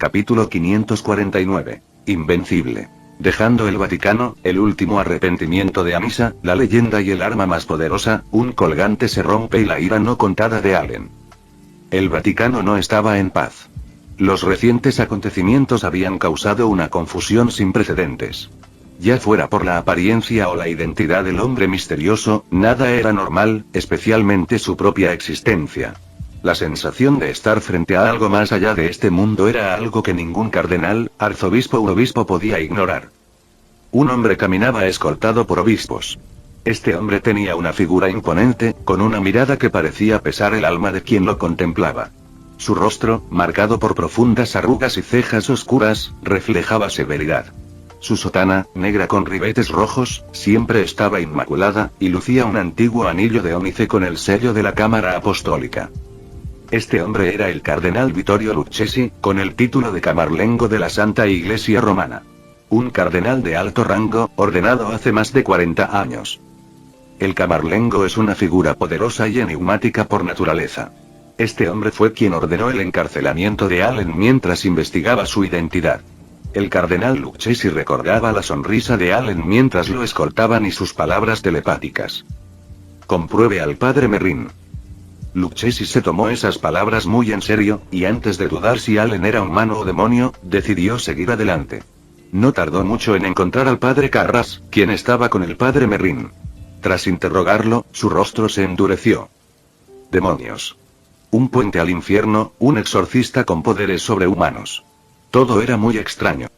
Capítulo 549. Invencible. Dejando el Vaticano, el último arrepentimiento de Anissa, la leyenda y el arma más poderosa, un colgante se rompe y la ira no contada de Allen. El Vaticano no estaba en paz. Los recientes acontecimientos habían causado una confusión sin precedentes. Ya fuera por la apariencia o la identidad del hombre misterioso, nada era normal, especialmente su propia existencia. La sensación de estar frente a algo más allá de este mundo era algo que ningún cardenal, arzobispo u obispo podía ignorar. Un hombre caminaba escoltado por obispos. Este hombre tenía una figura imponente, con una mirada que parecía pesar el alma de quien lo contemplaba. Su rostro, marcado por profundas arrugas y cejas oscuras, reflejaba severidad. Su sotana, negra con ribetes rojos, siempre estaba inmaculada, y lucía un antiguo anillo de ónice con el sello de la Cámara Apostólica. Este hombre era el cardenal Vittorio Lucchesi, con el título de camarlengo de la Santa Iglesia Romana. Un cardenal de alto rango, ordenado hace más de 40 años. El camarlengo es una figura poderosa y enigmática por naturaleza. Este hombre fue quien ordenó el encarcelamiento de Allen mientras investigaba su identidad. El cardenal Lucchesi recordaba la sonrisa de Allen mientras lo escoltaban y sus palabras telepáticas. Compruebe al padre Merrin. Lucchesi se tomó esas palabras muy en serio, y antes de dudar si Allen era humano o demonio, decidió seguir adelante. No tardó mucho en encontrar al padre Carras, quien estaba con el padre Merrin. Tras interrogarlo, su rostro se endureció. Demonios. Un puente al infierno, un exorcista con poderes sobrehumanos. Todo era muy extraño.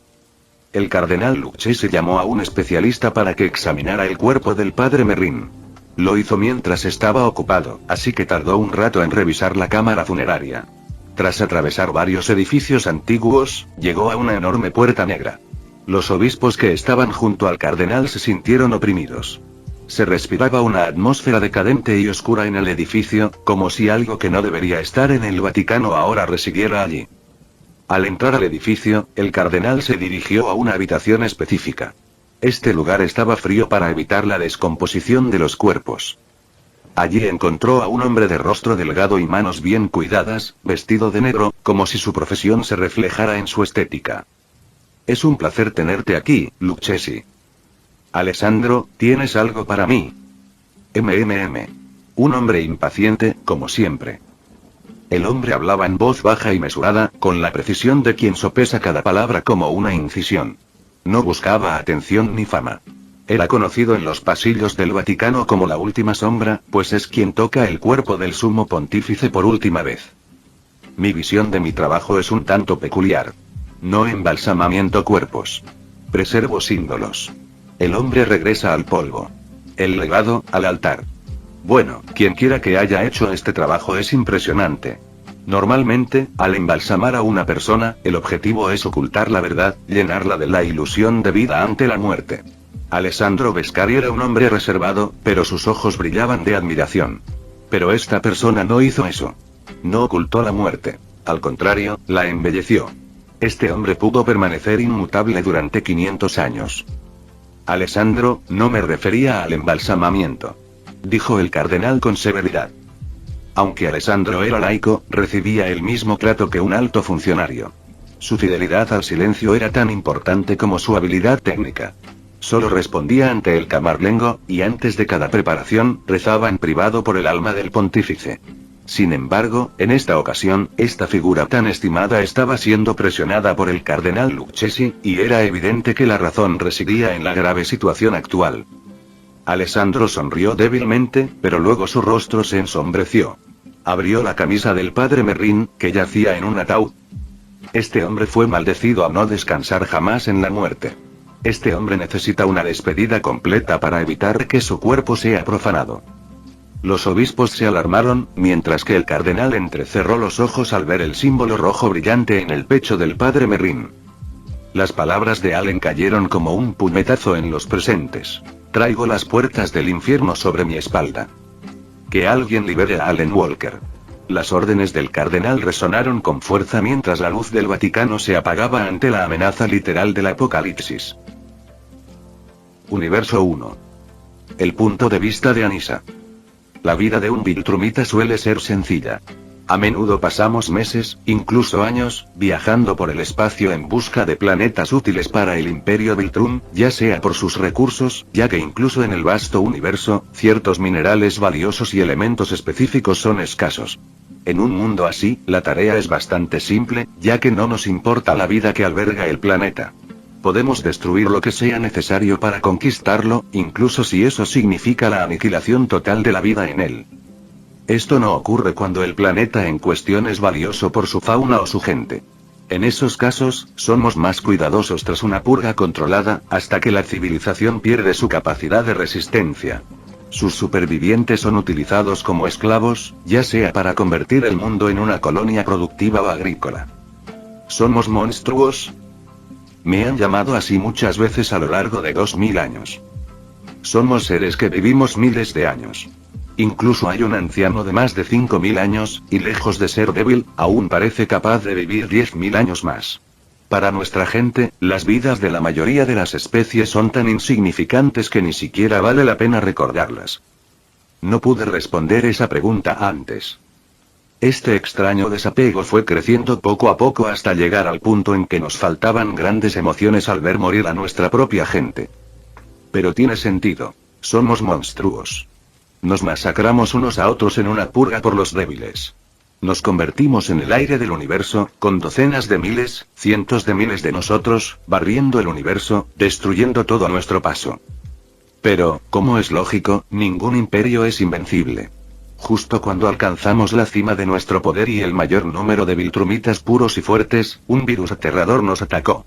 El cardenal Lucchesi llamó a un especialista para que examinara el cuerpo del padre Merrin. Lo hizo mientras estaba ocupado, así que tardó un rato en revisar la cámara funeraria. Tras atravesar varios edificios antiguos, llegó a una enorme puerta negra. Los obispos que estaban junto al cardenal se sintieron oprimidos. Se respiraba una atmósfera decadente y oscura en el edificio, como si algo que no debería estar en el Vaticano ahora residiera allí. Al entrar al edificio, el cardenal se dirigió a una habitación específica. Este lugar estaba frío para evitar la descomposición de los cuerpos. Allí encontró a un hombre de rostro delgado y manos bien cuidadas, vestido de negro, como si su profesión se reflejara en su estética. Es un placer tenerte aquí, Lucchesi. Alessandro, ¿tienes algo para mí? Un hombre impaciente, como siempre. El hombre hablaba en voz baja y mesurada, con la precisión de quien sopesa cada palabra como una incisión. No buscaba atención ni fama. Era conocido en los pasillos del Vaticano como la última sombra, pues es quien toca el cuerpo del sumo pontífice por última vez. Mi visión de mi trabajo es un tanto peculiar. No embalsamamiento cuerpos. Preservo símbolos. El hombre regresa al polvo. El legado, al altar. Bueno, quien quiera que haya hecho este trabajo es impresionante. Normalmente, al embalsamar a una persona, el objetivo es ocultar la verdad, llenarla de la ilusión de vida ante la muerte. Alessandro Vescari era un hombre reservado, pero sus ojos brillaban de admiración. Pero esta persona no hizo eso. No ocultó la muerte. Al contrario, la embelleció. Este hombre pudo permanecer inmutable durante 500 años. Alessandro, no me refería al embalsamamiento. Dijo el cardenal con severidad. Aunque Alessandro era laico, recibía el mismo trato que un alto funcionario. Su fidelidad al silencio era tan importante como su habilidad técnica. Solo respondía ante el camarlengo, y antes de cada preparación, rezaba en privado por el alma del pontífice. Sin embargo, en esta ocasión, esta figura tan estimada estaba siendo presionada por el cardenal Lucchesi, y era evidente que la razón residía en la grave situación actual. Alessandro sonrió débilmente, pero luego su rostro se ensombreció. Abrió la camisa del padre Merrin, que yacía en un ataúd. Este hombre fue maldecido a no descansar jamás en la muerte. Este hombre necesita una despedida completa para evitar que su cuerpo sea profanado. Los obispos se alarmaron, mientras que el cardenal entrecerró los ojos al ver el símbolo rojo brillante en el pecho del padre Merrin. Las palabras de Allen cayeron como un puñetazo en los presentes. Traigo las puertas del infierno sobre mi espalda. Que alguien libere a Allen Walker. Las órdenes del cardenal resonaron con fuerza mientras la luz del Vaticano se apagaba ante la amenaza literal del apocalipsis. Universo 1. El punto de vista de Anissa. La vida de un Viltrumita suele ser sencilla. A menudo pasamos meses, incluso años, viajando por el espacio en busca de planetas útiles para el Imperio Viltrum, ya sea por sus recursos, ya que incluso en el vasto universo, ciertos minerales valiosos y elementos específicos son escasos. En un mundo así, la tarea es bastante simple, ya que no nos importa la vida que alberga el planeta. Podemos destruir lo que sea necesario para conquistarlo, incluso si eso significa la aniquilación total de la vida en él. Esto no ocurre cuando el planeta en cuestión es valioso por su fauna o su gente. En esos casos, somos más cuidadosos tras una purga controlada, hasta que la civilización pierde su capacidad de resistencia. Sus supervivientes son utilizados como esclavos, ya sea para convertir el mundo en una colonia productiva o agrícola. ¿Somos monstruos? Me han llamado así muchas veces a lo largo de 2000 años. Somos seres que vivimos miles de años. Incluso hay un anciano de más de 5000 años, y lejos de ser débil, aún parece capaz de vivir 10.000 años más. Para nuestra gente, las vidas de la mayoría de las especies son tan insignificantes que ni siquiera vale la pena recordarlas. No pude responder esa pregunta antes. Este extraño desapego fue creciendo poco a poco hasta llegar al punto en que nos faltaban grandes emociones al ver morir a nuestra propia gente. Pero tiene sentido. Somos monstruos. Nos masacramos unos a otros en una purga por los débiles. Nos convertimos en el aire del universo, con docenas de miles, cientos de miles de nosotros, barriendo el universo, destruyendo todo a nuestro paso. Pero, como es lógico, ningún imperio es invencible. Justo cuando alcanzamos la cima de nuestro poder y el mayor número de viltrumitas puros y fuertes, un virus aterrador nos atacó.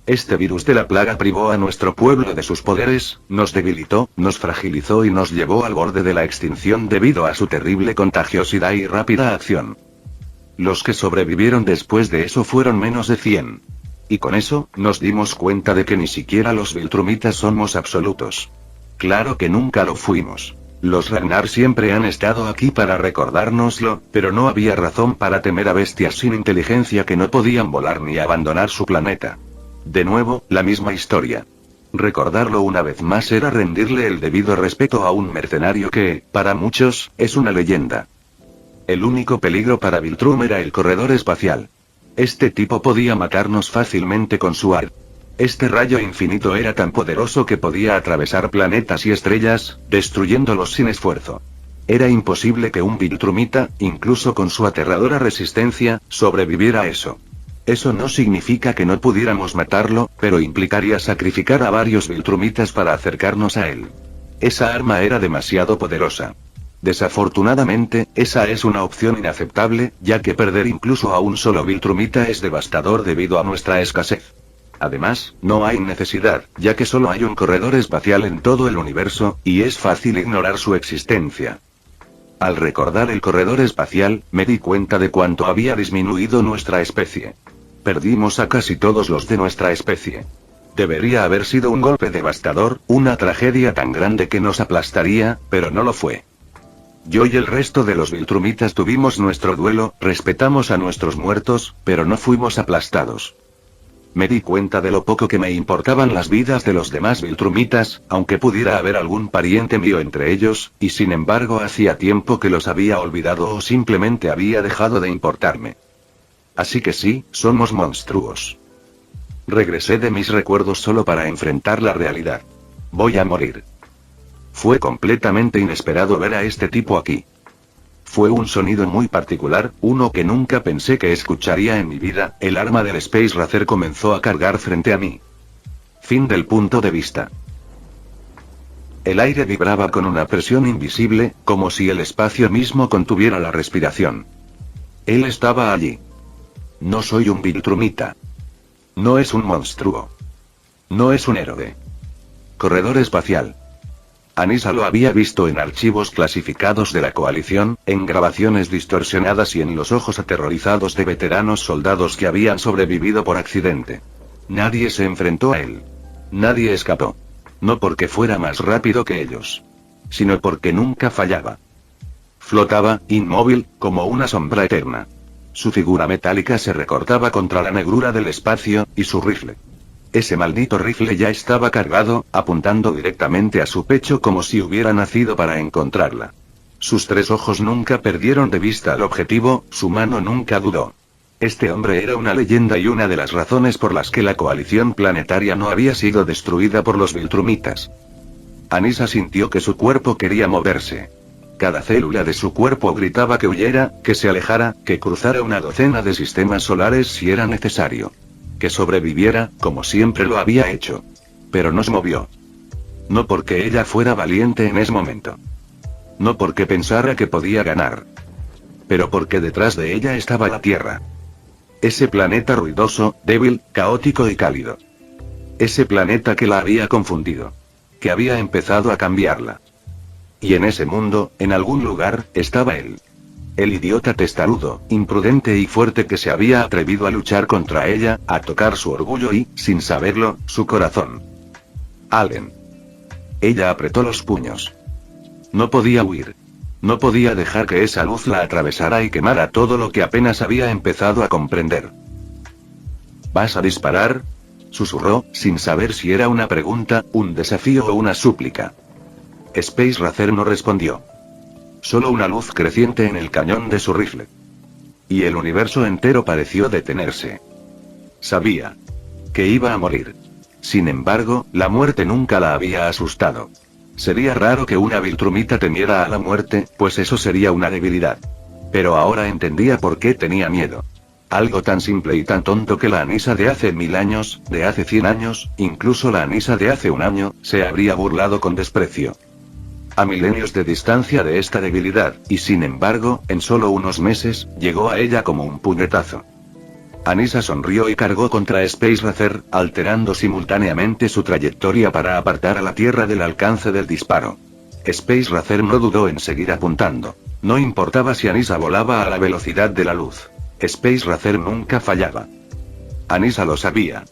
Este virus de la plaga privó a nuestro pueblo de sus poderes, nos debilitó, nos fragilizó y nos llevó al borde de la extinción debido a su terrible contagiosidad y rápida acción. Los que sobrevivieron después de eso fueron menos de 100. Y con eso, nos dimos cuenta de que ni siquiera los viltrumitas somos absolutos. Claro que nunca lo fuimos. Los Ragnar siempre han estado aquí para recordárnoslo, pero no había razón para temer a bestias sin inteligencia que no podían volar ni abandonar su planeta. De nuevo, la misma historia. Recordarlo una vez más era rendirle el debido respeto a un mercenario que, para muchos, es una leyenda. El único peligro para Viltrum era el corredor espacial. Este tipo podía matarnos fácilmente con su ar. Este rayo infinito era tan poderoso que podía atravesar planetas y estrellas, destruyéndolos sin esfuerzo. Era imposible que un Viltrumita, incluso con su aterradora resistencia, sobreviviera a eso. Eso no significa que no pudiéramos matarlo, pero implicaría sacrificar a varios Viltrumitas para acercarnos a él. Esa arma era demasiado poderosa. Desafortunadamente, esa es una opción inaceptable, ya que perder incluso a un solo Viltrumita es devastador debido a nuestra escasez. Además, no hay necesidad, ya que solo hay un corredor espacial en todo el universo, y es fácil ignorar su existencia. Al recordar el corredor espacial, me di cuenta de cuánto había disminuido nuestra especie. Perdimos a casi todos los de nuestra especie. Debería haber sido un golpe devastador, una tragedia tan grande que nos aplastaría, pero no lo fue. Yo y el resto de los Viltrumitas tuvimos nuestro duelo, respetamos a nuestros muertos, pero no fuimos aplastados. Me di cuenta de lo poco que me importaban las vidas de los demás Viltrumitas, aunque pudiera haber algún pariente mío entre ellos, y sin embargo hacía tiempo que los había olvidado o simplemente había dejado de importarme. Así que sí, somos monstruos. Regresé de mis recuerdos solo para enfrentar la realidad. Voy a morir. Fue completamente inesperado ver a este tipo aquí. Fue un sonido muy particular, uno que nunca pensé que escucharía en mi vida. El arma del Space Racer comenzó a cargar frente a mí. Fin del punto de vista. El aire vibraba con una presión invisible, como si el espacio mismo contuviera la respiración. Él estaba allí. No soy un Viltrumita. No es un monstruo. No es un héroe. Corredor espacial. Anissa lo había visto en archivos clasificados de la coalición, en grabaciones distorsionadas y en los ojos aterrorizados de veteranos soldados que habían sobrevivido por accidente. Nadie se enfrentó a él. Nadie escapó. No porque fuera más rápido que ellos, sino porque nunca fallaba. Flotaba, inmóvil, como una sombra eterna. Su figura metálica se recortaba contra la negrura del espacio, y su rifle. Ese maldito rifle ya estaba cargado, apuntando directamente a su pecho como si hubiera nacido para encontrarla. Sus 3 ojos nunca perdieron de vista el objetivo, su mano nunca dudó. Este hombre era una leyenda y una de las razones por las que la coalición planetaria no había sido destruida por los Viltrumitas. Anissa sintió que su cuerpo quería moverse. Cada célula de su cuerpo gritaba que huyera, que se alejara, que cruzara una docena de sistemas solares si era necesario. Que sobreviviera, como siempre lo había hecho. Pero no se movió. No porque ella fuera valiente en ese momento. No porque pensara que podía ganar. Pero porque detrás de ella estaba la Tierra. Ese planeta ruidoso, débil, caótico y cálido. Ese planeta que la había confundido. Que había empezado a cambiarla. Y en ese mundo, en algún lugar, estaba él. El idiota testarudo, imprudente y fuerte que se había atrevido a luchar contra ella, a tocar su orgullo y, sin saberlo, su corazón. Allen. Ella apretó los puños. No podía huir. No podía dejar que esa luz la atravesara y quemara todo lo que apenas había empezado a comprender. ¿Vas a disparar?, susurró, sin saber si era una pregunta, un desafío o una súplica. Space Racer no respondió. Solo una luz creciente en el cañón de su rifle. Y el universo entero pareció detenerse. Sabía que iba a morir. Sin embargo, la muerte nunca la había asustado. Sería raro que una Viltrumita temiera a la muerte, pues eso sería una debilidad. Pero ahora entendía por qué tenía miedo. Algo tan simple y tan tonto que la Anissa de hace 1000 años, de hace 100 años, incluso la Anissa de hace un año, se habría burlado con desprecio. A milenios de distancia de esta debilidad, y sin embargo, en solo unos meses, llegó a ella como un puñetazo. Anissa sonrió y cargó contra Space Racer, alterando simultáneamente su trayectoria para apartar a la Tierra del alcance del disparo. Space Racer no dudó en seguir apuntando. No importaba si Anissa volaba a la velocidad de la luz. Space Racer nunca fallaba. Anissa lo sabía.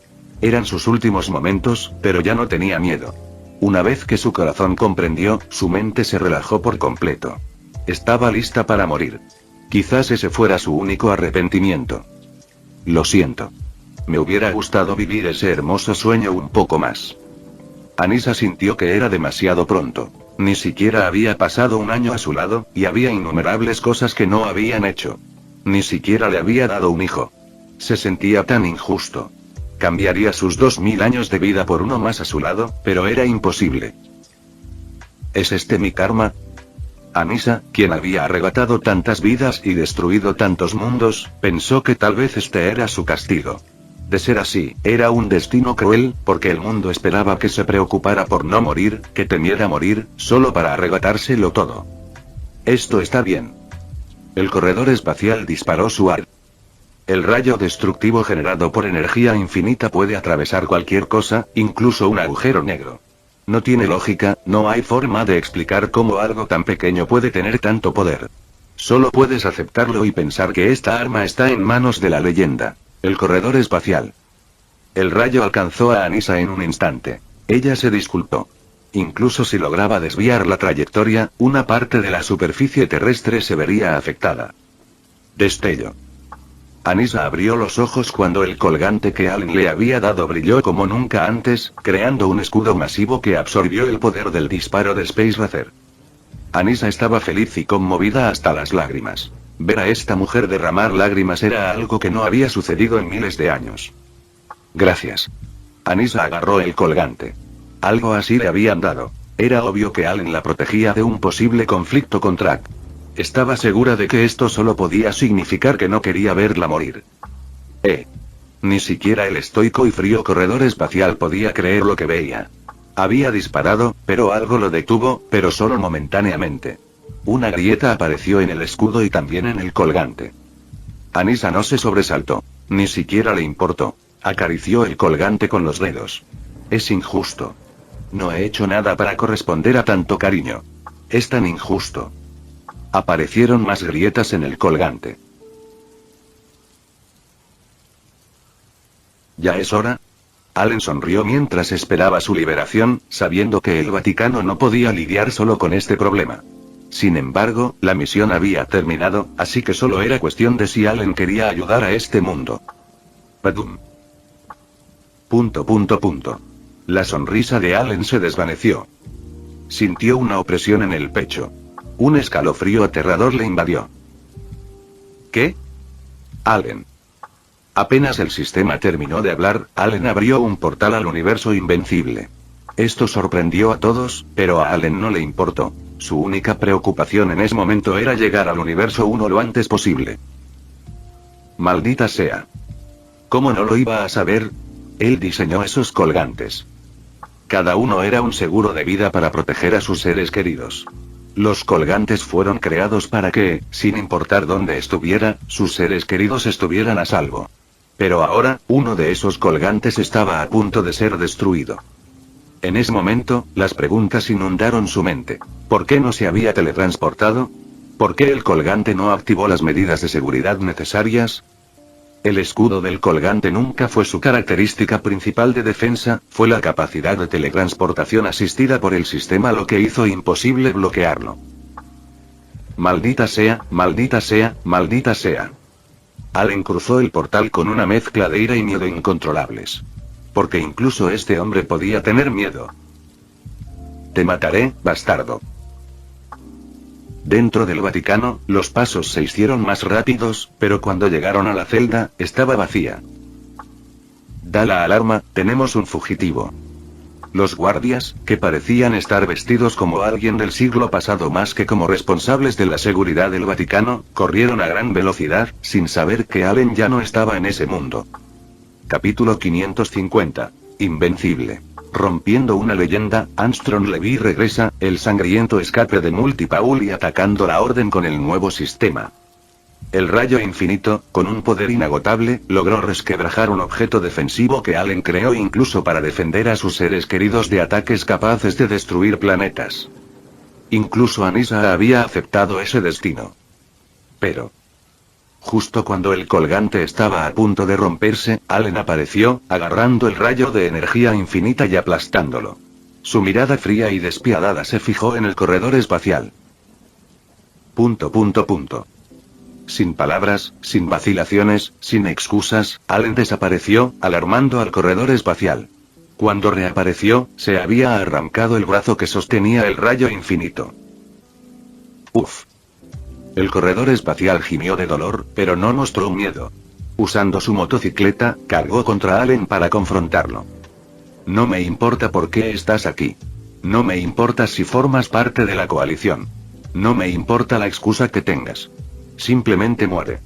Eran sus últimos momentos, pero ya no tenía miedo. Una vez que su corazón comprendió, su mente se relajó por completo. Estaba lista para morir. Quizás ese fuera su único arrepentimiento. Lo siento. Me hubiera gustado vivir ese hermoso sueño un poco más. Anissa sintió que era demasiado pronto. Ni siquiera había pasado un año a su lado, y había innumerables cosas que no habían hecho. Ni siquiera le había dado un hijo. Se sentía tan injusto. Cambiaría sus 2000 años de vida por uno más a su lado, pero era imposible. ¿Es este mi karma? Anissa, quien había arrebatado tantas vidas y destruido tantos mundos, pensó que tal vez este era su castigo. De ser así, era un destino cruel, porque el mundo esperaba que se preocupara por no morir, que temiera morir, solo para arrebatárselo todo. Esto está bien. El corredor espacial disparó su arma. El rayo destructivo generado por energía infinita puede atravesar cualquier cosa, incluso un agujero negro. No tiene lógica, no hay forma de explicar cómo algo tan pequeño puede tener tanto poder. Solo puedes aceptarlo y pensar que esta arma está en manos de la leyenda. El corredor espacial. El rayo alcanzó a Anissa en un instante. Ella se disculpó. Incluso si lograba desviar la trayectoria, una parte de la superficie terrestre se vería afectada. Destello. Anissa abrió los ojos cuando el colgante que Allen le había dado brilló como nunca antes, creando un escudo masivo que absorbió el poder del disparo de Space Racer. Anissa estaba feliz y conmovida hasta las lágrimas. Ver a esta mujer derramar lágrimas era algo que no había sucedido en miles de años. Gracias. Anissa agarró el colgante. Algo así le habían dado. Era obvio que Allen la protegía de un posible conflicto con Track. Estaba segura de que esto solo podía significar que no quería verla morir. Ni siquiera el estoico y frío corredor espacial podía creer lo que veía. Había disparado, pero algo lo detuvo, pero solo momentáneamente. Una grieta apareció en el escudo y también en el colgante. Anissa no se sobresaltó. Ni siquiera le importó. Acarició el colgante con los dedos. Es injusto. No he hecho nada para corresponder a tanto cariño. Es tan injusto. Aparecieron más grietas en el colgante. ¿Ya es hora? Allen sonrió mientras esperaba su liberación, sabiendo que el Vaticano no podía lidiar solo con este problema. Sin embargo, la misión había terminado, así que solo era cuestión de si Allen quería ayudar a este mundo. Padum. ... La sonrisa de Allen se desvaneció. Sintió una opresión en el pecho. Un escalofrío aterrador le invadió. ¿Qué? Allen. Apenas el sistema terminó de hablar, Allen abrió un portal al universo invencible. Esto sorprendió a todos, pero a Allen no le importó. Su única preocupación en ese momento era llegar al universo 1 lo antes posible. Maldita sea. ¿Cómo no lo iba a saber? Él diseñó esos colgantes. Cada uno era un seguro de vida para proteger a sus seres queridos. Los colgantes fueron creados para que, sin importar dónde estuviera, sus seres queridos estuvieran a salvo. Pero ahora, uno de esos colgantes estaba a punto de ser destruido. En ese momento, las preguntas inundaron su mente. ¿Por qué no se había teletransportado? ¿Por qué el colgante no activó las medidas de seguridad necesarias? El escudo del colgante nunca fue su característica principal de defensa, fue la capacidad de teletransportación asistida por el sistema lo que hizo imposible bloquearlo. Maldita sea, maldita sea, maldita sea. Allen cruzó el portal con una mezcla de ira y miedo incontrolables. Porque incluso este hombre podía tener miedo. Te mataré, bastardo. Dentro del Vaticano, los pasos se hicieron más rápidos, pero cuando llegaron a la celda, estaba vacía. Da la alarma, tenemos un fugitivo. Los guardias, que parecían estar vestidos como alguien del siglo pasado más que como responsables de la seguridad del Vaticano, corrieron a gran velocidad, sin saber que Allen ya no estaba en ese mundo. Capítulo 550. Invencible. Rompiendo una leyenda, Armstrong Levy regresa, el sangriento escape de Multipaul y atacando la Orden con el nuevo sistema. El rayo infinito, con un poder inagotable, logró resquebrajar un objeto defensivo que Allen creó incluso para defender a sus seres queridos de ataques capaces de destruir planetas. Incluso Anissa había aceptado ese destino. Pero, justo cuando el colgante estaba a punto de romperse, Allen apareció, agarrando el rayo de energía infinita y aplastándolo. Su mirada fría y despiadada se fijó en el corredor espacial. Sin palabras, sin vacilaciones, sin excusas, Allen desapareció, alarmando al corredor espacial. Cuando reapareció, se había arrancado el brazo que sostenía el rayo infinito. Uf. El corredor espacial gimió de dolor, pero no mostró miedo. Usando su motocicleta, cargó contra Allen para confrontarlo. No me importa por qué estás aquí. No me importa si formas parte de la coalición. No me importa la excusa que tengas. Simplemente muere.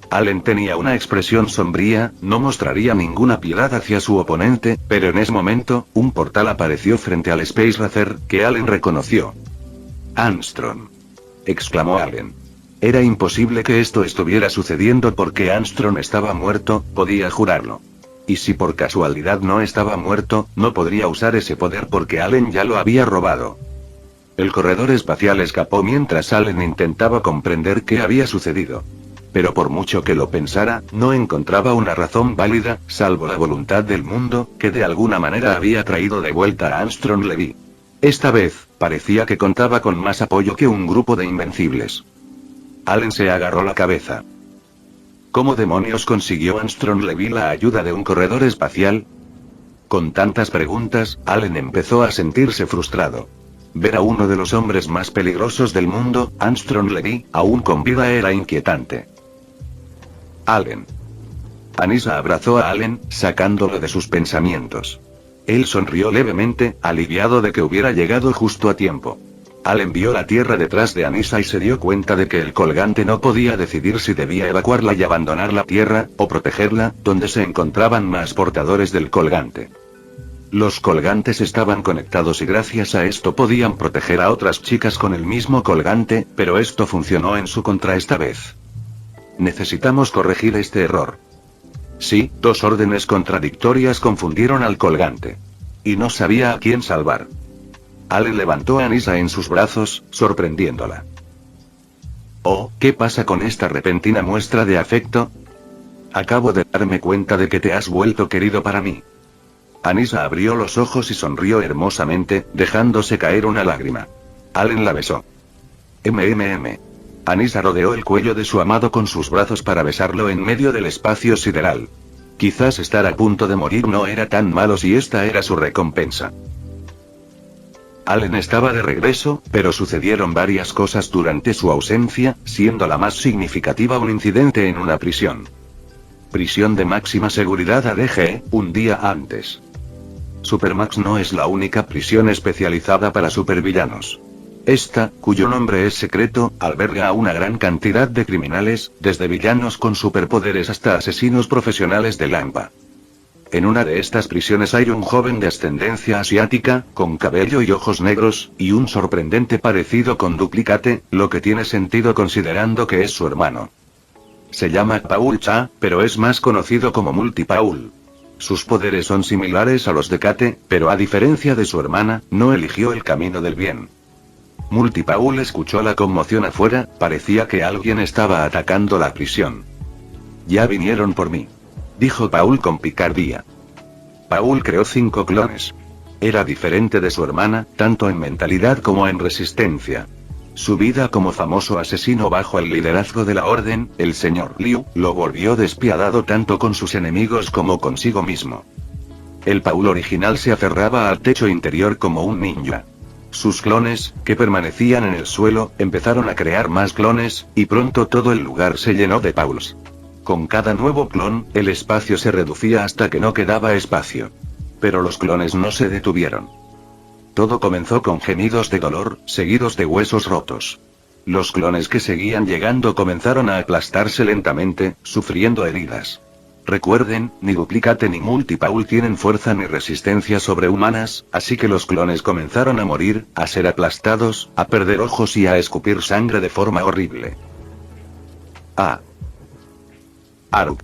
Allen tenía una expresión sombría, no mostraría ninguna piedad hacia su oponente, pero en ese momento, un portal apareció frente al Space Racer, que Allen reconoció. Armstrong. Exclamó Allen. Era imposible que esto estuviera sucediendo porque Armstrong estaba muerto, podía jurarlo. Y si por casualidad no estaba muerto, no podría usar ese poder porque Allen ya lo había robado. El corredor espacial escapó mientras Allen intentaba comprender qué había sucedido. Pero por mucho que lo pensara, no encontraba una razón válida, salvo la voluntad del mundo, que de alguna manera había traído de vuelta a Armstrong Levy. Esta vez, parecía que contaba con más apoyo que un grupo de invencibles. Allen se agarró la cabeza. ¿Cómo demonios consiguió Armstrong Levy la ayuda de un corredor espacial? Con tantas preguntas, Allen empezó a sentirse frustrado. Ver a uno de los hombres más peligrosos del mundo, Armstrong Levy, aún con vida era inquietante. Allen. Anissa abrazó a Allen, sacándolo de sus pensamientos. Él sonrió levemente, aliviado de que hubiera llegado justo a tiempo. Allen vio la tierra detrás de Anissa y se dio cuenta de que el colgante no podía decidir si debía evacuarla y abandonar la tierra, o protegerla, donde se encontraban más portadores del colgante. Los colgantes estaban conectados y gracias a esto podían proteger a otras chicas con el mismo colgante, pero esto funcionó en su contra esta vez. Necesitamos corregir este error. Sí, dos órdenes contradictorias confundieron al colgante. Y no sabía a quién salvar. Allen levantó a Anissa en sus brazos, sorprendiéndola. Oh, ¿qué pasa con esta repentina muestra de afecto? Acabo de darme cuenta de que te has vuelto querido para mí. Anissa abrió los ojos y sonrió hermosamente, dejándose caer una lágrima. Allen la besó. Anissa rodeó el cuello de su amado con sus brazos para besarlo en medio del espacio sideral. Quizás estar a punto de morir no era tan malo si esta era su recompensa. Allen estaba de regreso, pero sucedieron varias cosas durante su ausencia, siendo la más significativa un incidente en una prisión. Prisión de máxima seguridad ADG, un día antes. Supermax no es la única prisión especializada para supervillanos. Esta, cuyo nombre es secreto, alberga a una gran cantidad de criminales, desde villanos con superpoderes hasta asesinos profesionales de Lampa. En una de estas prisiones hay un joven de ascendencia asiática, con cabello y ojos negros, y un sorprendente parecido con Duplicate, lo que tiene sentido considerando que es su hermano. Se llama Paul Cha, pero es más conocido como Multi-Paul. Sus poderes son similares a los de Kate, pero a diferencia de su hermana, no eligió el camino del bien. Multi-Paul escuchó la conmoción afuera, parecía que alguien estaba atacando la prisión. Ya vinieron por mí, dijo Paul con picardía. Paul creó 5 clones. Era diferente de su hermana, tanto en mentalidad como en resistencia. Su vida como famoso asesino bajo el liderazgo de la Orden, el señor Liu, lo volvió despiadado tanto con sus enemigos como consigo mismo. El Paul original se aferraba al techo interior como un ninja. Sus clones, que permanecían en el suelo, empezaron a crear más clones, y pronto todo el lugar se llenó de Pauls. Con cada nuevo clon, el espacio se reducía hasta que no quedaba espacio. Pero los clones no se detuvieron. Todo comenzó con gemidos de dolor, seguidos de huesos rotos. Los clones que seguían llegando comenzaron a aplastarse lentamente, sufriendo heridas. Recuerden, ni Duplicate ni Multi-Paul tienen fuerza ni resistencia sobrehumanas, así que los clones comenzaron a morir, a ser aplastados, a perder ojos y a escupir sangre de forma horrible. Arug.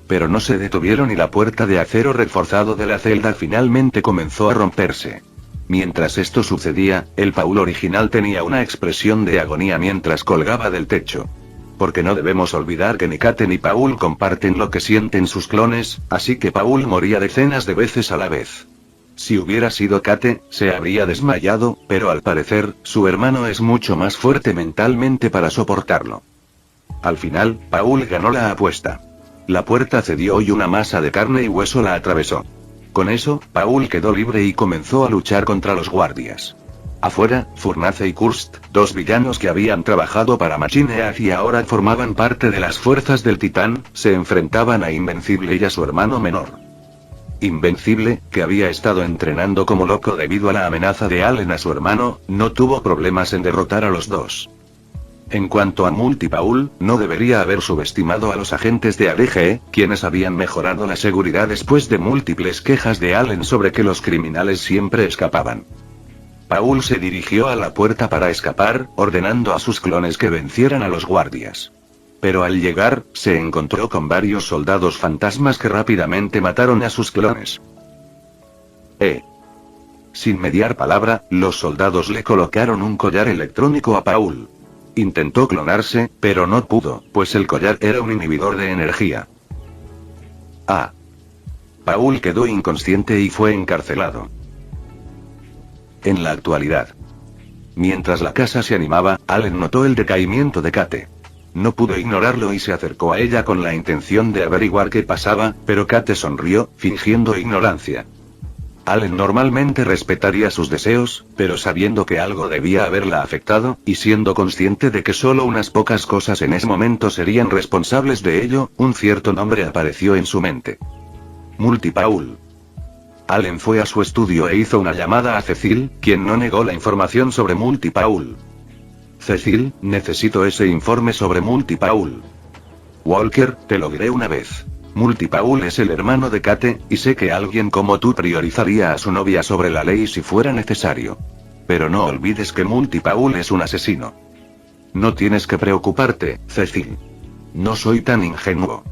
Pero no se detuvieron y la puerta de acero reforzado de la celda finalmente comenzó a romperse. Mientras esto sucedía, el Paul original tenía una expresión de agonía mientras colgaba del techo. Porque no debemos olvidar que ni Kate ni Paul comparten lo que sienten sus clones, así que Paul moría decenas de veces a la vez. Si hubiera sido Kate, se habría desmayado, pero al parecer, su hermano es mucho más fuerte mentalmente para soportarlo. Al final, Paul ganó la apuesta. La puerta cedió y una masa de carne y hueso la atravesó. Con eso, Paul quedó libre y comenzó a luchar contra los guardias. Afuera, Furnace y Kurst, 2 villanos que habían trabajado para Machine Age y ahora formaban parte de las fuerzas del Titán, se enfrentaban a Invencible y a su hermano menor. Invencible, que había estado entrenando como loco debido a la amenaza de Allen a su hermano, no tuvo problemas en derrotar a los dos. En cuanto a Multi-Paul, no debería haber subestimado a los agentes de ADG, quienes habían mejorado la seguridad después de múltiples quejas de Allen sobre que los criminales siempre escapaban. Paul se dirigió a la puerta para escapar, ordenando a sus clones que vencieran a los guardias. Pero al llegar, se encontró con varios soldados fantasmas que rápidamente mataron a sus clones. Sin mediar palabra, los soldados le colocaron un collar electrónico a Paul. Intentó clonarse, pero no pudo, pues el collar era un inhibidor de energía. Paul quedó inconsciente y fue encarcelado. En la actualidad. Mientras la casa se animaba, Allen notó el decaimiento de Kate. No pudo ignorarlo y se acercó a ella con la intención de averiguar qué pasaba, pero Kate sonrió, fingiendo ignorancia. Allen normalmente respetaría sus deseos, pero sabiendo que algo debía haberla afectado, y siendo consciente de que solo unas pocas cosas en ese momento serían responsables de ello, un cierto nombre apareció en su mente. Multi-Paul. Allen fue a su estudio e hizo una llamada a Cecil, quien no negó la información sobre Multi-Paul. Cecil, necesito ese informe sobre Multi-Paul. Walker, te lo diré una vez. Multi-Paul es el hermano de Kate, y sé que alguien como tú priorizaría a su novia sobre la ley si fuera necesario. Pero no olvides que Multi-Paul es un asesino. No tienes que preocuparte, Cecil. No soy tan ingenuo.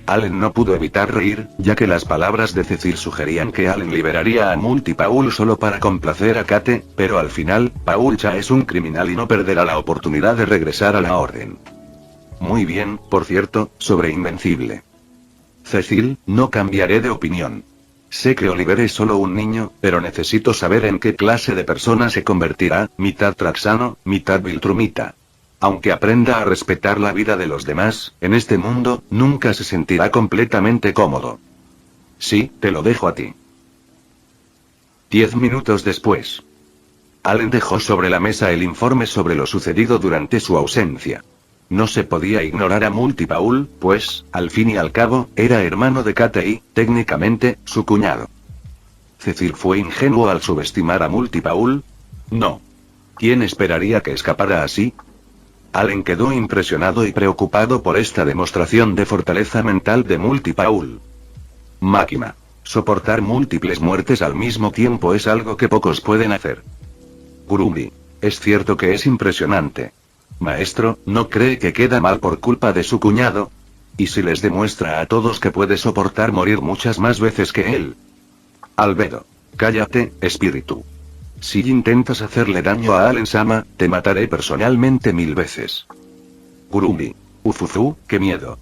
Allen no pudo evitar reír, ya que las palabras de Cecil sugerían que Allen liberaría a Multi-Paul solo para complacer a Kate, pero al final, Paul Cha es un criminal y no perderá la oportunidad de regresar a la Orden. Muy bien, por cierto, sobre Invencible. Cecil, no cambiaré de opinión. Sé que Oliver es solo un niño, pero necesito saber en qué clase de persona se convertirá, mitad Traxano, mitad Viltrumita. Aunque aprenda a respetar la vida de los demás, en este mundo, nunca se sentirá completamente cómodo. Sí, te lo dejo a ti. 10 minutos después. Allen dejó sobre la mesa el informe sobre lo sucedido durante su ausencia. No se podía ignorar a Multipaul, pues, al fin y al cabo, era hermano de Kate y, técnicamente, su cuñado. ¿Cecil fue ingenuo al subestimar a Multipaul? No. ¿Quién esperaría que escapara así? Allen quedó impresionado y preocupado por esta demostración de fortaleza mental de Multipaul. Máquina. Soportar múltiples muertes al mismo tiempo es algo que pocos pueden hacer. Gurumi. Es cierto que es impresionante. Maestro, ¿no cree que queda mal por culpa de su cuñado? ¿Y si les demuestra a todos que puede soportar morir muchas más veces que él? Albedo. Cállate, espíritu. Si intentas hacerle daño a Allen-sama, te mataré personalmente 1000 veces. Gurumi. Ufufu, qué miedo.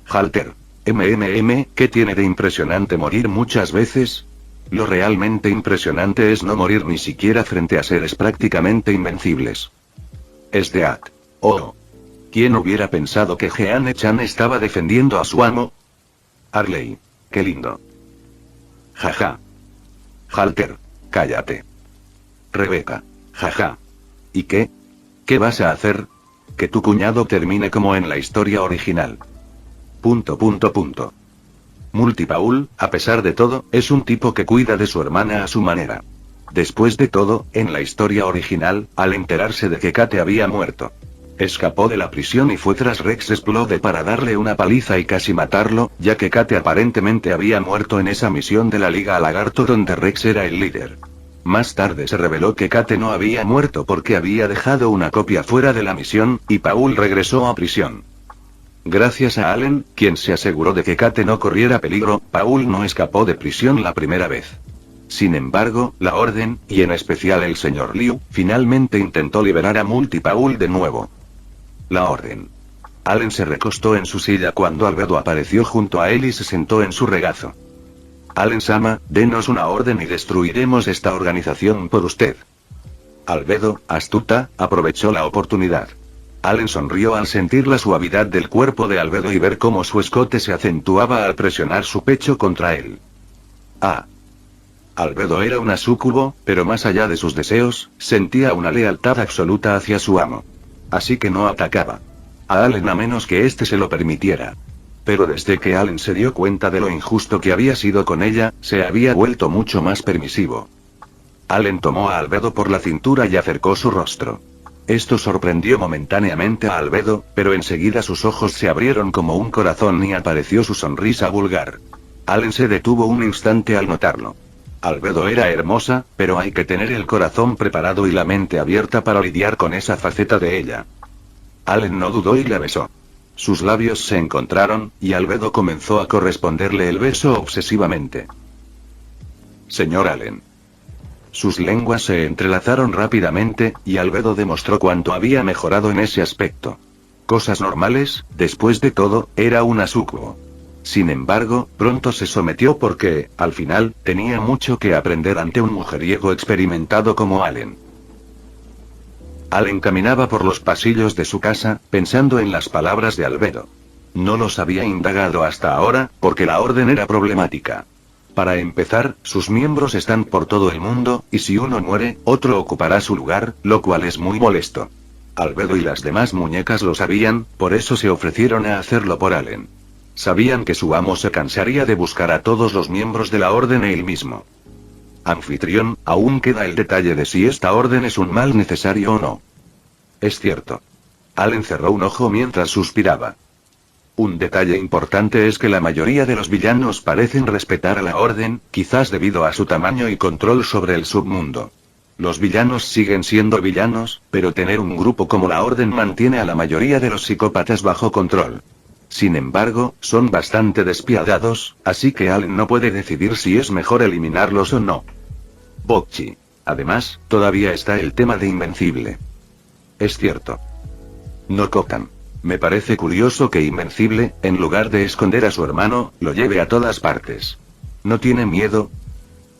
Halter. ¿Qué tiene de impresionante morir muchas veces? Lo realmente impresionante es no morir ni siquiera frente a seres prácticamente invencibles. Es de At. Oh. ¿Quién hubiera pensado que Jeanne-chan estaba defendiendo a su amo? Arley. Qué lindo. Jaja. Halter. Cállate. Rebeca. Jaja. ¿Y qué? ¿Qué vas a hacer? Que tu cuñado termine como en la historia original. ... Multipaul, a pesar de todo, es un tipo que cuida de su hermana a su manera. Después de todo, en la historia original, al enterarse de que Kate había muerto, escapó de la prisión y fue tras Rex Explode para darle una paliza y casi matarlo, ya que Kate aparentemente había muerto en esa misión de la Liga Lagarto donde Rex era el líder. Más tarde se reveló que Kate no había muerto porque había dejado una copia fuera de la misión, y Paul regresó a prisión. Gracias a Allen, quien se aseguró de que Kate no corriera peligro, Paul no escapó de prisión la primera vez. Sin embargo, la Orden, y en especial el Sr. Liu, finalmente intentó liberar a Multipaul de nuevo. La Orden. Allen se recostó en su silla cuando Albedo apareció junto a él y se sentó en su regazo. Allen-sama, denos una orden y destruiremos esta organización por usted. Albedo, astuta, aprovechó la oportunidad. Allen sonrió al sentir la suavidad del cuerpo de Albedo y ver cómo su escote se acentuaba al presionar su pecho contra él. Ah. Albedo era una súcubo, pero más allá de sus deseos, sentía una lealtad absoluta hacia su amo. Así que no atacaba a Allen a menos que éste se lo permitiera. Pero desde que Allen se dio cuenta de lo injusto que había sido con ella, se había vuelto mucho más permisivo. Allen tomó a Albedo por la cintura y acercó su rostro. Esto sorprendió momentáneamente a Albedo, pero enseguida sus ojos se abrieron como un corazón y apareció su sonrisa vulgar. Allen se detuvo un instante al notarlo. Albedo era hermosa, pero hay que tener el corazón preparado y la mente abierta para lidiar con esa faceta de ella. Allen no dudó y la besó. Sus labios se encontraron, y Albedo comenzó a corresponderle el beso obsesivamente. Señor Allen. Sus lenguas se entrelazaron rápidamente, y Albedo demostró cuánto había mejorado en ese aspecto. Cosas normales, después de todo, era una súcubo. Sin embargo, pronto se sometió porque, al final, tenía mucho que aprender ante un mujeriego experimentado como Allen. Allen caminaba por los pasillos de su casa, pensando en las palabras de Albedo. No los había indagado hasta ahora, porque la orden era problemática. Para empezar, sus miembros están por todo el mundo, y si uno muere, otro ocupará su lugar, lo cual es muy molesto. Albedo y las demás muñecas lo sabían, por eso se ofrecieron a hacerlo por Allen. Sabían que su amo se cansaría de buscar a todos los miembros de la orden él mismo. Anfitrión, aún queda el detalle de si esta orden es un mal necesario o no. Es cierto. Allen cerró un ojo mientras suspiraba. Un detalle importante es que la mayoría de los villanos parecen respetar a la orden, quizás debido a su tamaño y control sobre el submundo. Los villanos siguen siendo villanos, pero tener un grupo como la orden mantiene a la mayoría de los psicópatas bajo control. Sin embargo, son bastante despiadados, así que Allen no puede decidir si es mejor eliminarlos o no. Bocchi. Además, todavía está el tema de Invencible. Es cierto. No Kokan. Me parece curioso que Invencible, en lugar de esconder a su hermano, lo lleve a todas partes. ¿No tiene miedo?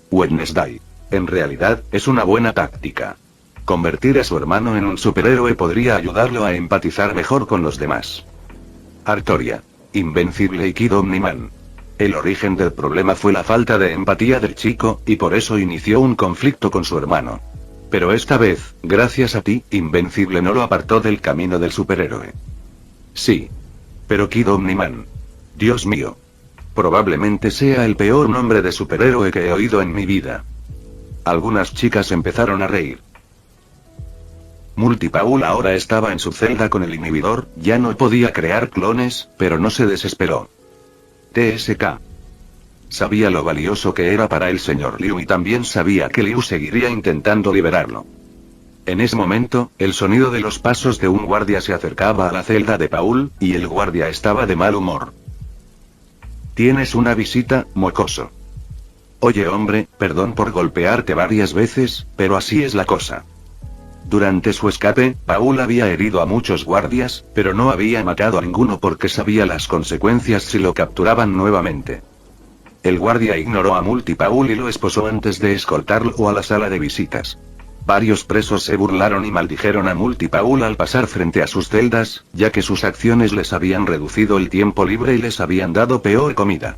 Wednesday. En realidad, es una buena táctica. Convertir a su hermano en un superhéroe podría ayudarlo a empatizar mejor con los demás. Artoria. Invencible y Kid Omniman. El origen del problema fue la falta de empatía del chico, y por eso inició un conflicto con su hermano. Pero esta vez, gracias a ti, Invencible no lo apartó del camino del superhéroe. Sí. Pero Kid Omniman. Dios mío. Probablemente sea el peor nombre de superhéroe que he oído en mi vida. Algunas chicas empezaron a reír. Multipaul ahora estaba en su celda con el inhibidor, ya no podía crear clones, pero no se desesperó. TSK. Sabía lo valioso que era para el señor Liu y también sabía que Liu seguiría intentando liberarlo. En ese momento, el sonido de los pasos de un guardia se acercaba a la celda de Paul, y el guardia estaba de mal humor. «Tienes una visita, mocoso». «Oye hombre, perdón por golpearte varias veces, pero así es la cosa». Durante su escape, Paul había herido a muchos guardias, pero no había matado a ninguno porque sabía las consecuencias si lo capturaban nuevamente. El guardia ignoró a Multipaul y lo esposó antes de escoltarlo a la sala de visitas. Varios presos se burlaron y maldijeron a Multipaul al pasar frente a sus celdas, ya que sus acciones les habían reducido el tiempo libre y les habían dado peor comida.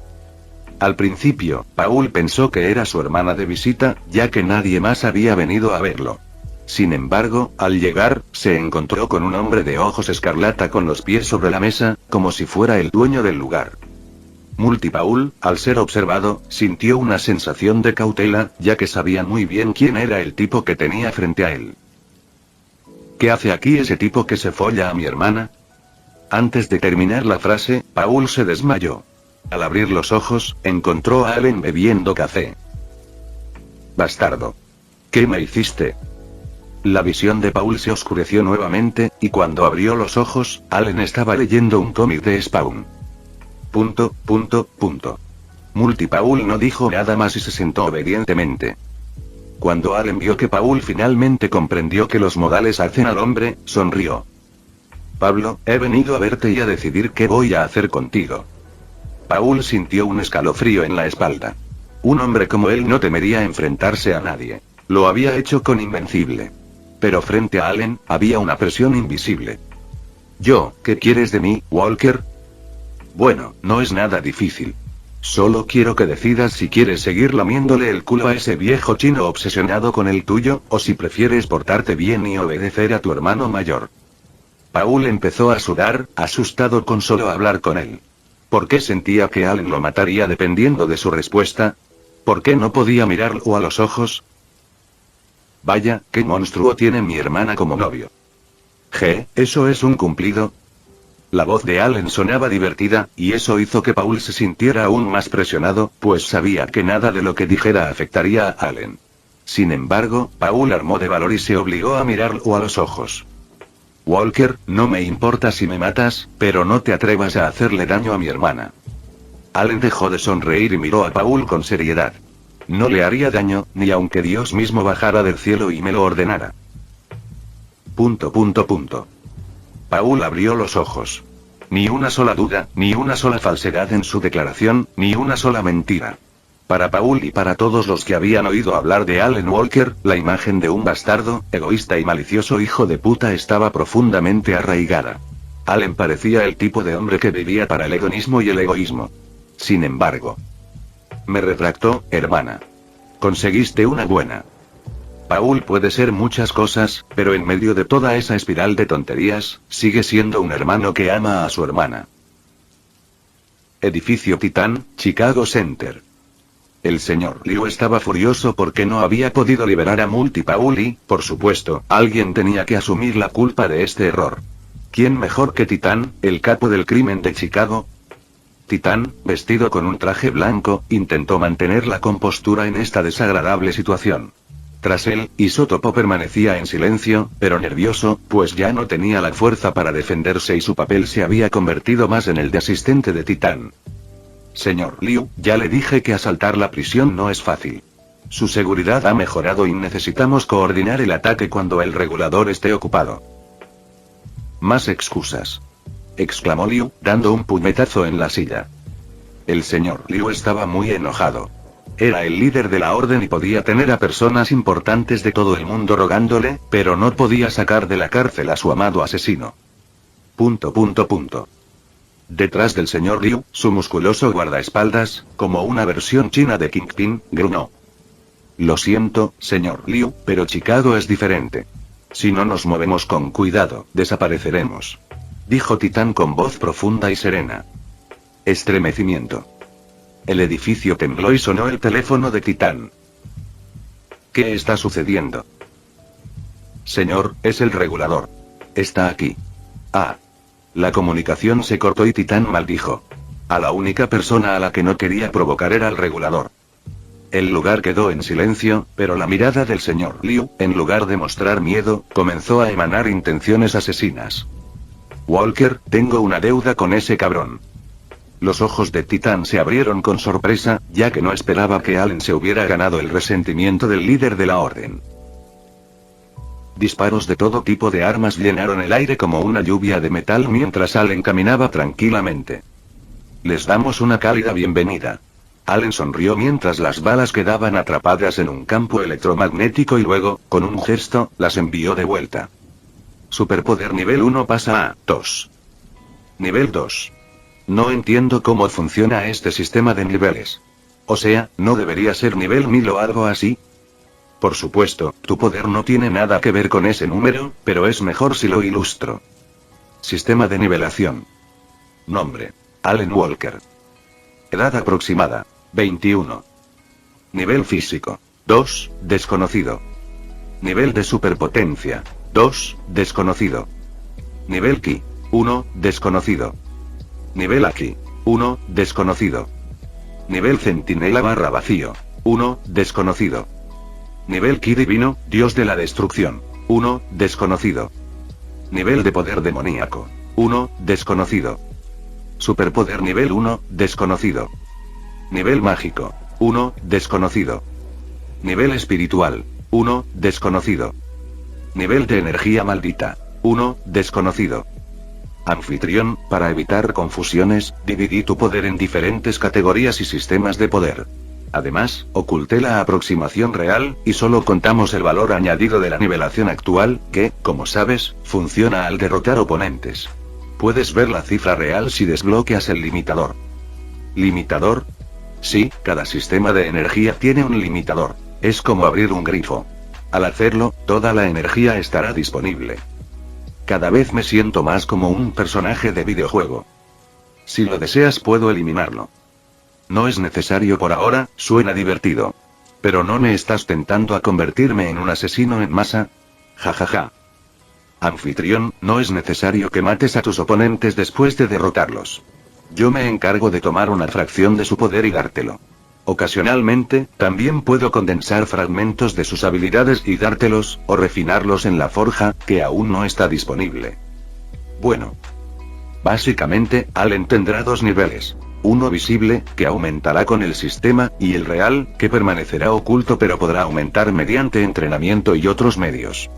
Al principio, Paul pensó que era su hermana de visita, ya que nadie más había venido a verlo. Sin embargo, al llegar, se encontró con un hombre de ojos escarlata con los pies sobre la mesa, como si fuera el dueño del lugar. Multipaul, al ser observado, sintió una sensación de cautela, ya que sabía muy bien quién era el tipo que tenía frente a él. ¿Qué hace aquí ese tipo que se folla a mi hermana? Antes de terminar la frase, Paul se desmayó. Al abrir los ojos, encontró a Allen bebiendo café. Bastardo. ¿Qué me hiciste? La visión de Paul se oscureció nuevamente, y cuando abrió los ojos, Allen estaba leyendo un cómic de Spawn. Multipaul no dijo nada más y se sentó obedientemente. Cuando Allen vio que Paul finalmente comprendió que los modales hacen al hombre, sonrió. Pablo, he venido a verte y a decidir qué voy a hacer contigo. Paul sintió un escalofrío en la espalda. Un hombre como él no temería enfrentarse a nadie. Lo había hecho con Invencible. Pero frente a Allen, había una presión invisible. ¿Qué quieres de mí, Walker? Bueno, no es nada difícil. Solo quiero que decidas si quieres seguir lamiéndole el culo a ese viejo chino obsesionado con el tuyo, o si prefieres portarte bien y obedecer a tu hermano mayor. Paul empezó a sudar, asustado con solo hablar con él. ¿Por qué sentía que Allen lo mataría dependiendo de su respuesta? ¿Por qué no podía mirarlo a los ojos? Vaya, qué monstruo tiene mi hermana como novio. ¿Eso es un cumplido? La voz de Allen sonaba divertida, y eso hizo que Paul se sintiera aún más presionado, pues sabía que nada de lo que dijera afectaría a Allen. Sin embargo, Paul armó de valor y se obligó a mirarlo a los ojos. Walker, no me importa si me matas, pero no te atrevas a hacerle daño a mi hermana. Allen dejó de sonreír y miró a Paul con seriedad. No le haría daño, ni aunque Dios mismo bajara del cielo y me lo ordenara. Paul abrió los ojos. Ni una sola duda, ni una sola falsedad en su declaración, ni una sola mentira. Para Paul y para todos los que habían oído hablar de Allen Walker, la imagen de un bastardo, egoísta y malicioso hijo de puta estaba profundamente arraigada. Allen parecía el tipo de hombre que vivía para el hedonismo y el egoísmo. Sin embargo, me retractó, hermana. Conseguiste una buena. Paul puede ser muchas cosas, pero en medio de toda esa espiral de tonterías, sigue siendo un hermano que ama a su hermana. Edificio Titán, Chicago Center. El señor Liu estaba furioso porque no había podido liberar a Multipaul y, por supuesto, alguien tenía que asumir la culpa de este error. ¿Quién mejor que Titán, el capo del crimen de Chicago? Titán, vestido con un traje blanco, intentó mantener la compostura en esta desagradable situación. Tras él, Isótopo permanecía en silencio, pero nervioso, pues ya no tenía la fuerza para defenderse y su papel se había convertido más en el de asistente de Titán. Señor Liu, ya le dije que asaltar la prisión no es fácil. Su seguridad ha mejorado y necesitamos coordinar el ataque cuando el regulador esté ocupado. Más excusas. Exclamó Liu, dando un puñetazo en la silla. El señor Liu estaba muy enojado. Era el líder de la orden y podía tener a personas importantes de todo el mundo rogándole, pero no podía sacar de la cárcel a su amado asesino. Detrás del señor Liu, su musculoso guardaespaldas, como una versión china de Kingpin, gruñó. Lo siento, señor Liu, pero Chicago es diferente. Si no nos movemos con cuidado, desapareceremos. Dijo Titán con voz profunda y serena. Estremecimiento. El edificio tembló y sonó el teléfono de Titán. ¿Qué está sucediendo? Señor, es el regulador. Está aquí. Ah. La comunicación se cortó y Titán maldijo. A la única persona a la que no quería provocar era al regulador. El lugar quedó en silencio, pero la mirada del señor Liu, en lugar de mostrar miedo, comenzó a emanar intenciones asesinas. Walker, tengo una deuda con ese cabrón. Los ojos de Titán se abrieron con sorpresa, ya que no esperaba que Allen se hubiera ganado el resentimiento del líder de la orden. Disparos de todo tipo de armas llenaron el aire como una lluvia de metal mientras Allen caminaba tranquilamente. Les damos una cálida bienvenida. Allen sonrió mientras las balas quedaban atrapadas en un campo electromagnético y luego, con un gesto, las envió de vuelta. Superpoder nivel 1 pasa a 2. Nivel 2. No entiendo cómo funciona este sistema de niveles. O sea, ¿no debería ser nivel 1000 o algo así? Por supuesto, tu poder no tiene nada que ver con ese número, pero es mejor si lo ilustro. Sistema de nivelación. Nombre: Allen Walker. Edad aproximada: 21. Nivel físico: 2, desconocido. Nivel de superpotencia: 2, desconocido. Nivel Ki: 1, desconocido. Nivel Aki: 1, desconocido. Nivel centinela / vacío: 1, desconocido. Nivel Ki divino, dios de la destrucción: 1, desconocido. Nivel de poder demoníaco: 1, desconocido. Superpoder nivel 1, desconocido. Nivel mágico: 1, desconocido. Nivel espiritual: 1, desconocido. Nivel de energía maldita: 1, desconocido. Anfitrión, para evitar confusiones, dividí tu poder en diferentes categorías y sistemas de poder. Además, oculté la aproximación real, y solo contamos el valor añadido de la nivelación actual, que, como sabes, funciona al derrotar oponentes. Puedes ver la cifra real si desbloqueas el limitador. ¿Limitador? Sí, cada sistema de energía tiene un limitador. Es como abrir un grifo. Al hacerlo, toda la energía estará disponible. Cada vez me siento más como un personaje de videojuego. Si lo deseas puedo eliminarlo. No es necesario por ahora, suena divertido. ¿Pero no me estás tentando a convertirme en un asesino en masa? Jajaja. Anfitrión, no es necesario que mates a tus oponentes después de derrotarlos. Yo me encargo de tomar una fracción de su poder y dártelo. Ocasionalmente, también puedo condensar fragmentos de sus habilidades y dártelos, o refinarlos en la forja, que aún no está disponible. Bueno. Básicamente, Allen tendrá dos niveles. Uno visible, que aumentará con el sistema, y el real, que permanecerá oculto pero podrá aumentar mediante entrenamiento y otros medios.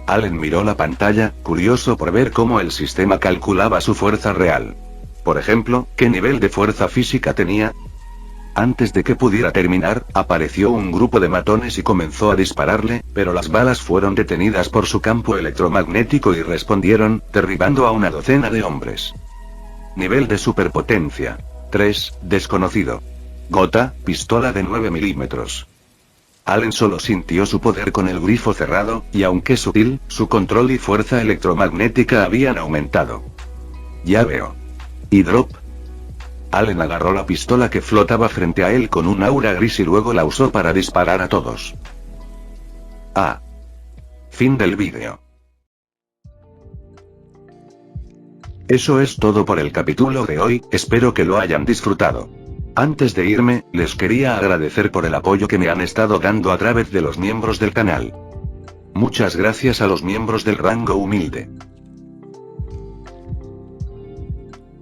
Allen miró la pantalla, curioso por ver cómo el sistema calculaba su fuerza real. Por ejemplo, ¿qué nivel de fuerza física tenía? Antes de que pudiera terminar, apareció un grupo de matones y comenzó a dispararle, pero las balas fueron detenidas por su campo electromagnético y respondieron, derribando a una docena de hombres. Nivel de superpotencia: 3, desconocido. Gota, pistola de 9 milímetros. Allen solo sintió su poder con el grifo cerrado, y aunque sutil, su control y fuerza electromagnética habían aumentado. Ya veo. ¿Y drop? Allen agarró la pistola que flotaba frente a él con un aura gris y luego la usó para disparar a todos. Ah. Fin del vídeo. Eso es todo por el capítulo de hoy, espero que lo hayan disfrutado. Antes de irme, les quería agradecer por el apoyo que me han estado dando a través de los miembros del canal. Muchas gracias a los miembros del rango humilde.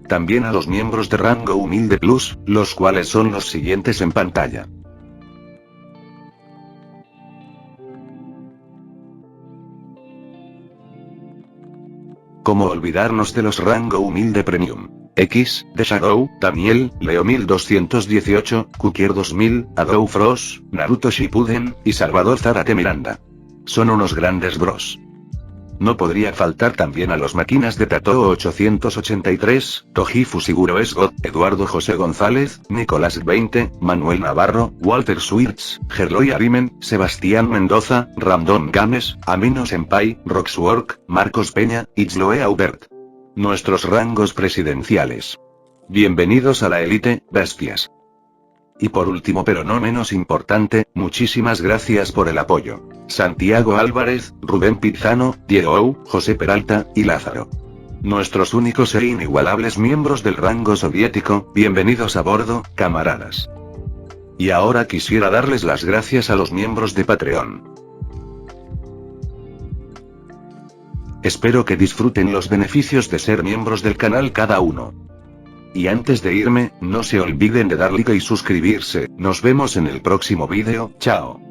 También a los miembros de rango humilde plus, los cuales son los siguientes en pantalla. ¿Cómo olvidarnos de los rango humilde premium? X, The Shadow, Daniel, Leo 1218, Kukier 2000, Adou Frost, Naruto Shippuden, y Salvador Zárate Miranda. Son unos grandes bros. No podría faltar también a los máquinas de Tatoo 883, Toji Fusiguro Esgot, Eduardo José González, Nicolás 20, Manuel Navarro, Walter Schwirtz, Gerloy Arimen, Sebastián Mendoza, Random Games, Amino Senpai, Roxwork, Marcos Peña, Itzloe Aubert. Nuestros rangos presidenciales. Bienvenidos a la élite, bestias. Y por último pero no menos importante, muchísimas gracias por el apoyo. Santiago Álvarez, Rubén Pizano, Diego Ou, José Peralta, y Lázaro. Nuestros únicos e inigualables miembros del rango soviético, bienvenidos a bordo, camaradas. Y ahora quisiera darles las gracias a los miembros de Patreon. Espero que disfruten los beneficios de ser miembros del canal cada uno. Y antes de irme, no se olviden de dar like y suscribirse. Nos vemos en el próximo vídeo, chao.